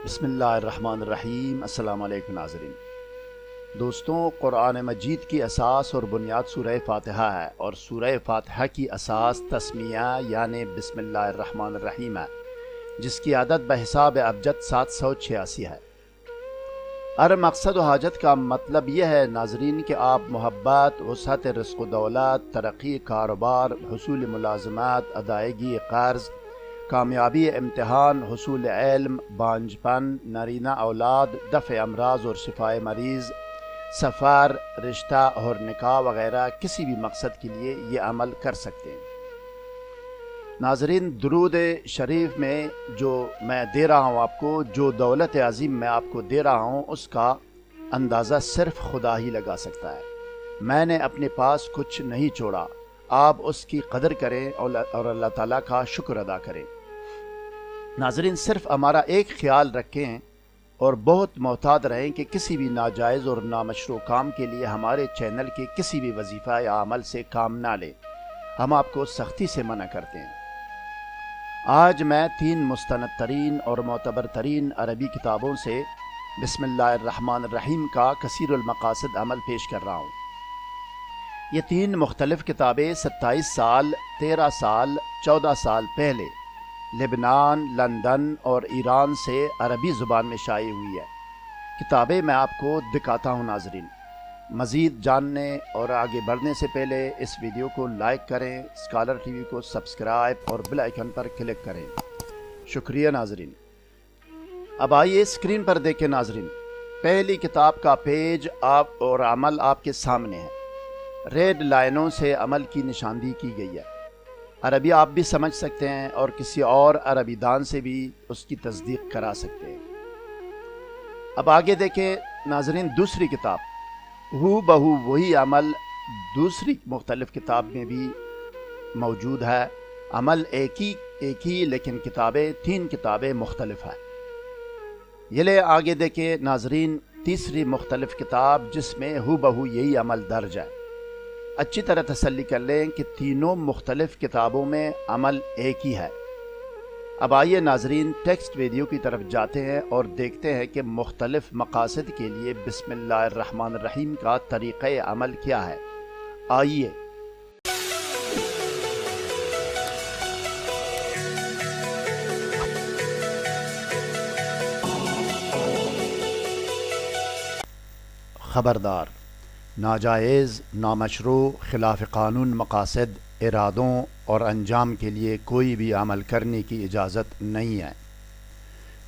بسم اللہ الرحمن الرحیم۔ السلام علیکم ناظرین۔ دوستوں، قرآن مجید کی اساس اور بنیاد سورہ فاتحہ ہے، اور سورہ فاتحہ کی اساس تسمیہ یعنی بسم اللہ الرحمن الرحیم ہے، جس کی عدد بحساب ابجد 786 ہے۔ ہر مقصد و حاجت کا مطلب یہ ہے ناظرین کہ آپ محبت، وسعت رزق و دولت، ترقی کاروبار، حصول ملازمات، ادائیگی قرض، کامیابی امتحان، حصول علم، بانجپن، نارینہ اولاد، دفع امراض اور شفائے مریض، سفر، رشتہ اور نکاح وغیرہ کسی بھی مقصد کے لیے یہ عمل کر سکتے ہیں۔ ناظرین، درود شریف میں جو میں دے رہا ہوں آپ کو، جو دولت عظیم میں آپ کو دے رہا ہوں، اس کا اندازہ صرف خدا ہی لگا سکتا ہے۔ میں نے اپنے پاس کچھ نہیں چھوڑا۔ آپ اس کی قدر کریں اور اللہ تعالیٰ کا شکر ادا کریں۔ ناظرین، صرف ہمارا ایک خیال رکھیں اور بہت محتاط رہیں کہ کسی بھی ناجائز اور نامشروع کام کے لیے ہمارے چینل کے کسی بھی وظیفہ یا عمل سے کام نہ لیں۔ ہم آپ کو سختی سے منع کرتے ہیں۔ آج میں 3 مستند ترین اور معتبر ترین عربی کتابوں سے بسم اللہ الرحمن الرحیم کا کثیر المقاصد عمل پیش کر رہا ہوں۔ یہ 3 مختلف کتابیں 27 سال، 13 سال، 14 سال پہلے لبنان، لندن اور ایران سے عربی زبان میں شائع ہوئی ہے۔ کتابیں میں آپ کو دکھاتا ہوں ناظرین۔ مزید جاننے اور آگے بڑھنے سے پہلے اس ویڈیو کو لائک کریں، اسکالر ٹی وی کو سبسکرائب اور بیل آئیکن پر کلک کریں۔ شکریہ ناظرین۔ اب آئیے اسکرین پر دیکھیں ناظرین۔ پہلی کتاب کا پیج آپ اور عمل آپ کے سامنے ہے۔ ریڈ لائنوں سے عمل کی نشاندہی کی گئی ہے۔ عربی آپ بھی سمجھ سکتے ہیں اور کسی اور عربی دان سے بھی اس کی تصدیق کرا سکتے ہیں۔ اب آگے دیکھیں ناظرین، دوسری کتاب ہو بہو وہی عمل دوسری مختلف کتاب میں بھی موجود ہے۔ عمل ایک ہی لیکن کتابیں 3 کتابیں مختلف ہیں۔ یہ لے آگے دیکھیں ناظرین، تیسری مختلف کتاب جس میں ہو بہو یہی عمل درج ہے۔ اچھی طرح تسلی کر لیں کہ تینوں مختلف کتابوں میں عمل ایک ہی ہے۔ اب آئیے ناظرین ٹیکسٹ ویڈیو کی طرف جاتے ہیں اور دیکھتے ہیں کہ مختلف مقاصد کے لیے بسم اللہ الرحمن الرحیم کا طریقہ عمل کیا ہے۔ آئیے۔ خبردار، ناجائز، نامشروع، خلاف قانون مقاصد، ارادوں اور انجام کے لیے کوئی بھی عمل کرنے کی اجازت نہیں ہے۔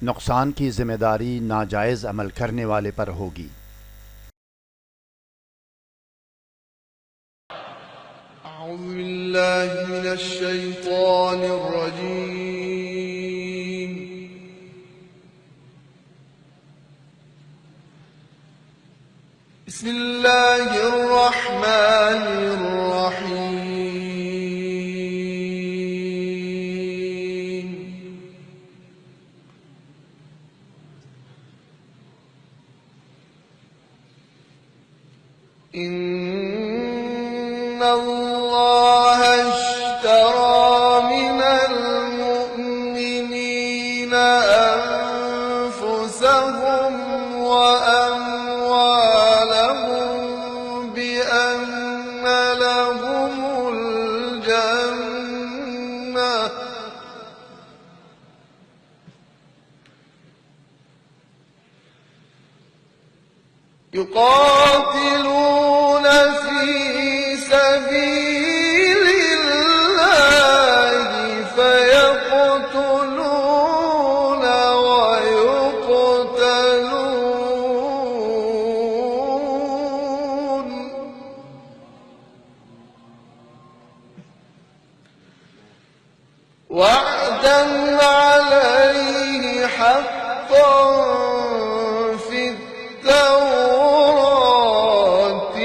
نقصان کی ذمہ داری ناجائز عمل کرنے والے پر ہوگی۔ اعوذ باللہ من الشیطان الرجیم۔ بسم اللہ الرحمن الرحیم۔ ان اللہ اشترى من المؤمنین انفسهم بأن لهم الجنة يقاتلون في سبيل الله فيقتلون ويقتلون وعدا عليه حقا في التوراة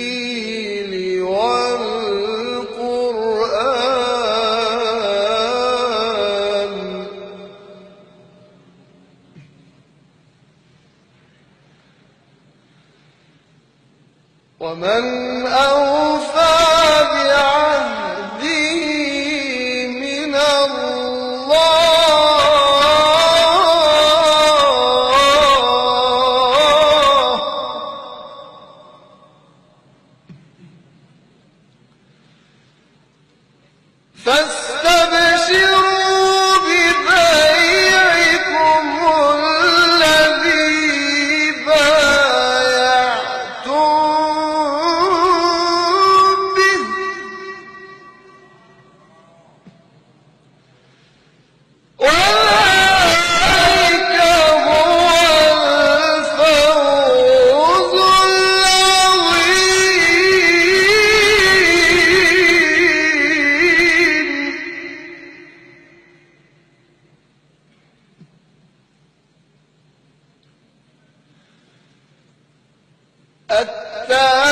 والإنجيل والقرآن ومن أوفى بعهده من الله التاليات